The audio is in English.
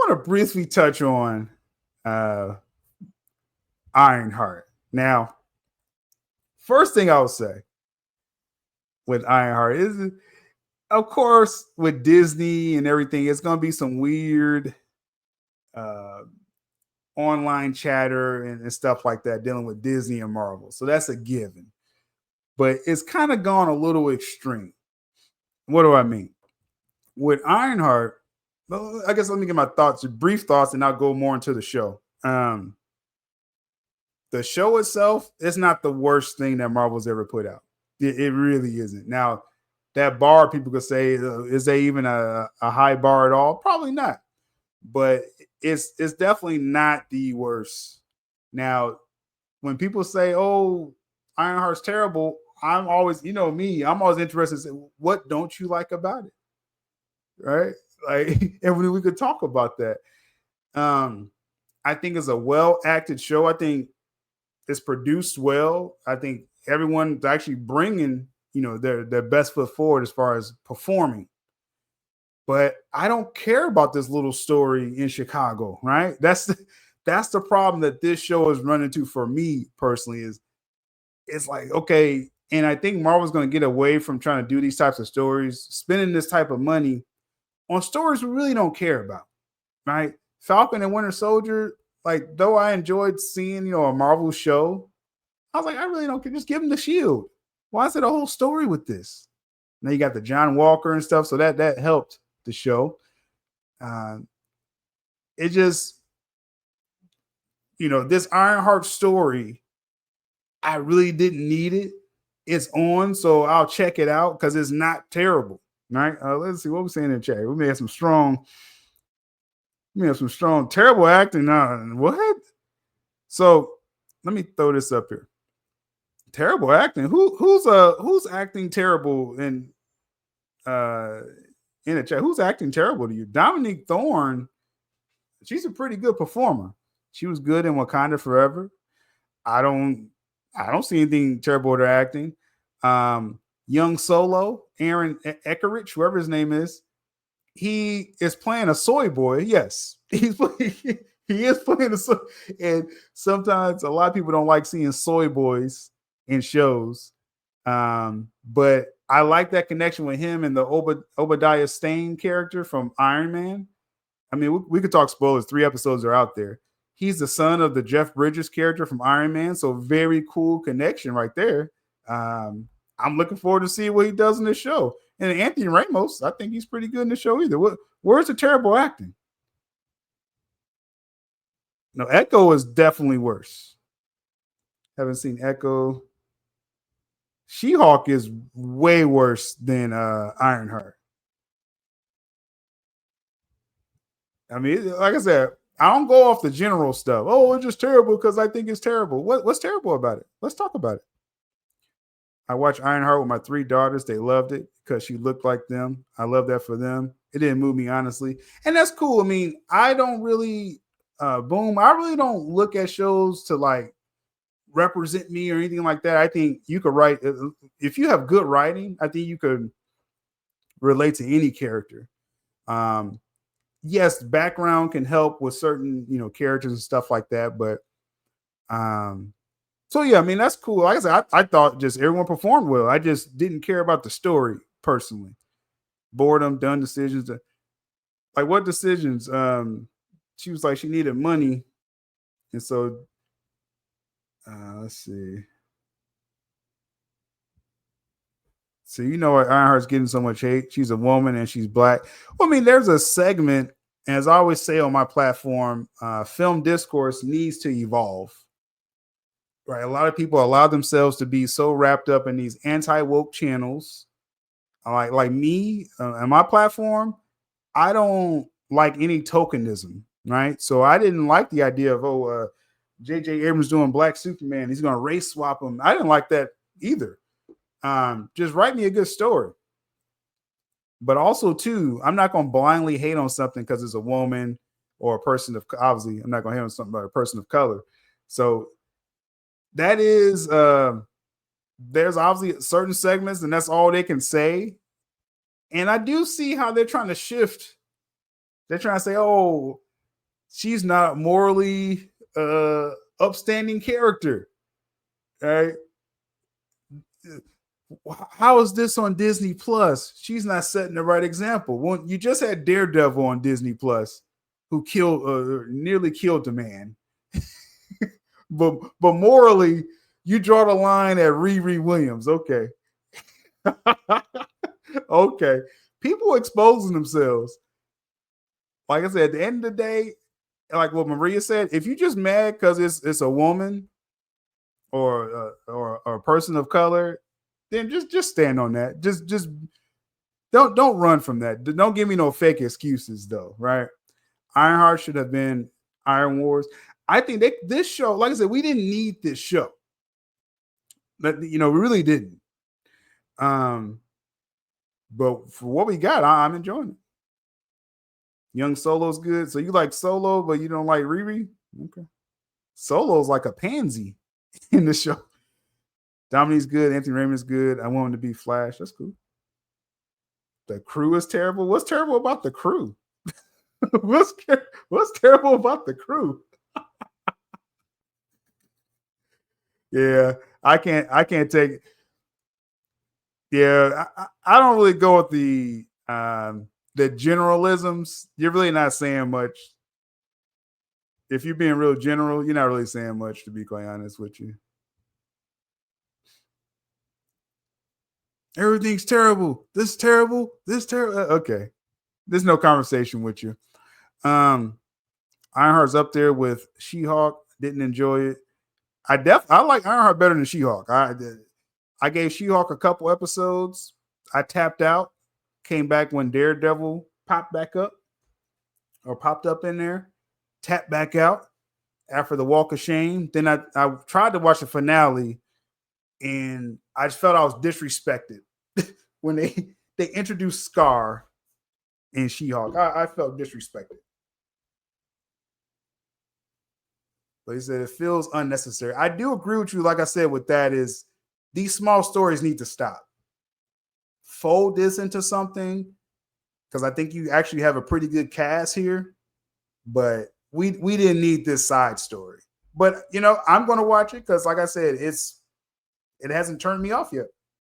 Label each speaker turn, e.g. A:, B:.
A: want to briefly touch on uh, Ironheart. Now, first thing I would say with Ironheart is, of course, with Disney and everything, it's going to be some weird uh, online chatter and stuff like that dealing with Disney and Marvel. So that's a given. But it's kind of gone a little extreme. What do I mean? With Ironheart, well, I guess let me get my thoughts, brief thoughts, and I'll go more into the show. The show itself is not the worst thing that Marvel's ever put out. It really isn't. Now, that bar, people could say, is there even a high bar at all? Probably not. But it's definitely not the worst. Now, when people say, "Oh, Ironheart's terrible," I'm always, you know me, I'm always interested in saying, what don't you like about it? Right? Like, and we could talk about that. Um, I think it's a well acted show. I think it's produced well. I think everyone's actually bringing, their best foot forward as far as performing. But I don't care about this little story in Chicago, right? That's the problem that this show is running into for me personally. Is it's like, okay, and I think Marvel's going to get away from trying to do these types of stories, spending this type of money on stories we really don't care about, right? Falcon and Winter Soldier, like, though I enjoyed seeing, a Marvel show, I was like, I really don't care. Just give them the shield. Why is it a whole story with this? Now you got the John Walker and stuff, so that helped the show. Uh, it just, this Ironheart story, I really didn't need it. It's on, so I'll check it out because it's not terrible. Right? Let's see what we're saying in the chat. We have some strong, terrible acting. What? So let me throw this up here. Terrible acting. Who's acting terrible uh in the chat? Who's acting terrible to you? Dominique Thorne. She's a pretty good performer. She was good in Wakanda Forever. I don't see anything terrible with her acting. Young Solo, Aaron Eckerich, whoever his name is, he is playing a soy boy. Yes, he is playing a soy. And sometimes a lot of people don't like seeing soy boys in shows. But I like that connection with him and the Obadiah Stane character from Iron Man. I mean, we could talk spoilers. 3 episodes are out there. He's the son of the Jeff Bridges character from Iron Man. So very cool connection right there. I'm looking forward to see what he does in the show. And Anthony Ramos, I think he's pretty good in the show either. Where's the terrible acting? No, Echo is definitely worse. Haven't seen Echo. She-Hulk is way worse than Ironheart. I mean, like I said, I don't go off the general stuff. Oh, it's just terrible because I think it's terrible. What's terrible about it? Let's talk about it. I watched Ironheart with my 3 daughters. They loved it because she looked like them. I love that for them. It didn't move me, honestly. And that's cool. I mean, I don't really, I really don't look at shows to like represent me or anything like that. I think you could write, if you have good writing, I think you could relate to any character. Yes, background can help with certain, characters and stuff like that. But so yeah, I mean, that's cool. Like I said, I thought just everyone performed well. I just didn't care about the story personally. Boredom, done decisions. Like what decisions? She was like she needed money, and so let's see. So what Ironheart's getting so much hate. She's a woman and she's black. Well, I mean, there's a segment, as I always say on my platform, film discourse needs to evolve. Right, a lot of people allow themselves to be so wrapped up in these anti-woke channels. Like me on my platform, I don't like any tokenism, right? So I didn't like the idea of J.J. Abrams doing Black Superman. He's going to race swap him. I didn't like that either. Just write me a good story. But also, too, I'm not going to blindly hate on something because it's a woman or a person of, obviously, I'm not going to hate on something about a person of color. So that is, there's obviously certain segments, and that's all they can say. And I do see how they're trying to shift. They're trying to say, oh, she's not morally upstanding character. Right? How is this on Disney Plus? She's not setting the right example. When you just had Daredevil on Disney Plus, who killed nearly killed a man, but morally, you draw the line at Riri Williams. Okay, okay. People exposing themselves. Like I said, at the end of the day, like what Maria said, if you just mad because it's a woman or a person of color, then just stand on that. Just don't run from that. Don't give me no fake excuses though, right? Ironheart should have been Iron Wars. I think this show, like I said, we didn't need this show. But we really didn't. But for what we got, I'm enjoying it. Young Solo's good. So you like Solo, but you don't like Riri? Okay. Solo's like a pansy in the show. Dominique's good. Anthony Raymond's good. I want him to be Flash. That's cool. The crew is terrible. What's terrible about the crew? what's terrible about the crew? Yeah, I can't take it. Yeah, I don't really go with the generalisms. You're really not saying much. If you're being real general, you're not really saying much, to be quite honest with you. Everything's terrible. This terrible. This terrible. Okay. There's no conversation with you. Um, Ironheart's up there with She-Hulk. Didn't enjoy it. I like Ironheart better than She-Hulk. I gave She-Hulk a couple episodes. I tapped out. Came back when Daredevil popped back up or popped up in there. Tapped back out after the Walk of Shame. Then I tried to watch the finale, and I just felt I was disrespected when they introduced Scar in She-Hulk. I felt disrespected. But he said it feels unnecessary. I do agree with you. Like I said, with that is these small stories need to stop. Fold this into something because I think you actually have a pretty good cast here. But we didn't need this side story. But I'm going to watch it because, like I said, it hasn't turned me off yet.